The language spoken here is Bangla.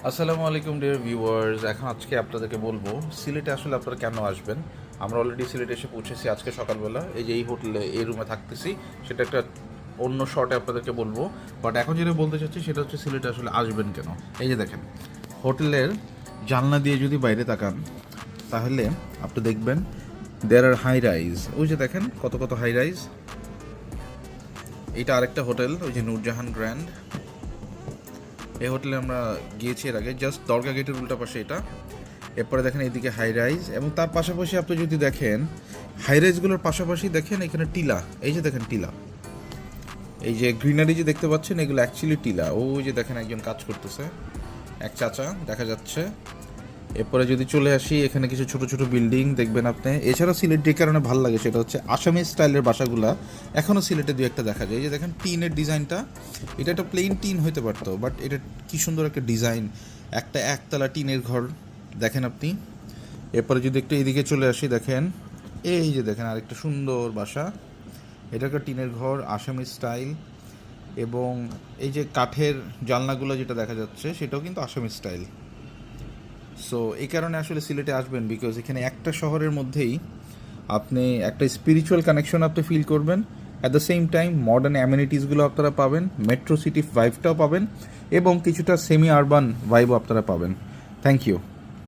আসসালামু আলাইকুম ডিয়ার ভিউয়ার্স। এখন আজকে আপনাদেরকে বলবো সিলেটে আসলে আপনারা কেন আসবেন। আমরা অলরেডি সিলেটে এসে পৌঁছেছি আজকে সকালবেলা, এই যে এই হোটেলে এই রুমে থাকতেছি। সেটা একটা অন্য শর্টে আপনাদেরকে বলবো, বাট এখন যেটা বলতে চাচ্ছি সেটা হচ্ছে সিলেটে আসলে আসবেন কেন। এই যে দেখেন, হোটেলের জানলা দিয়ে যদি বাইরে তাকান তাহলে আপনি দেখবেন দেয়ার আর হাই রাইজ। ওই যে দেখেন কত কত হাই রাইজ। এটা আরেকটা হোটেল, ওই যে নূরজাহান গ্র্যান্ড। এই হোটেলে আমরা গিয়েছি এর আগে, জাস্ট দরগা গেটের উল্টা পাশে এটা। এরপরে দেখেন এইদিকে হাই রাইজ, এবং তার পাশাপাশি আপনি যদি দেখেন হাই রাইজগুলোর পাশাপাশি দেখেন এখানে টিলা। এই যে দেখেন টিলা, এই যে গ্রিনারি যে দেখতে পাচ্ছেন এগুলো অ্যাকচুয়ালি টিলা। ওই যে দেখেন একজন কাজ করতেছে, এক চাচা দেখা যাচ্ছে। এরপরে যদি চলে আসি, এখানে কিছু ছোট ছোট বিল্ডিং দেখবেন আপনি। এছাড়া সিলেট যে কারণে ভালো লাগে সেটা হচ্ছে আসামি স্টাইলের বাসাগুলা এখনও সিলেটে দু একটা দেখা যায়। এই যে দেখেন টিনের ডিজাইনটা, এটা একটা প্লেন টিন হতে পারতো, বাট এটা কি সুন্দর একটা ডিজাইন, একটা একতলা টিনের ঘর দেখেন আপনি। এরপরে যদি একটু এদিকে চলে আসি, দেখেন এই যে দেখেন আরেকটা সুন্দর বাসা, এটা একটা টিনের ঘর আসামি স্টাইল। এবং এই যে কাঠের জানলাগুলো যেটা দেখা যাচ্ছে সেটাও কিন্তু আসামি স্টাইল। সো এই কারণে আসলে সিলেটে আসবেন, বিকজ এখানে একটা শহরের মধ্যেই আপনি একটা স্পিরিচুয়াল কানেকশন আপনি ফিল করবেন, at the same time modern অ্যামিনিটিসগুলো আপনারা পাবেন, মেট্রো সিটি ভাইবটাও পাবেন, এবং কিছুটা সেমি আরবান ভাইবও আপনারা পাবেন। Thank you.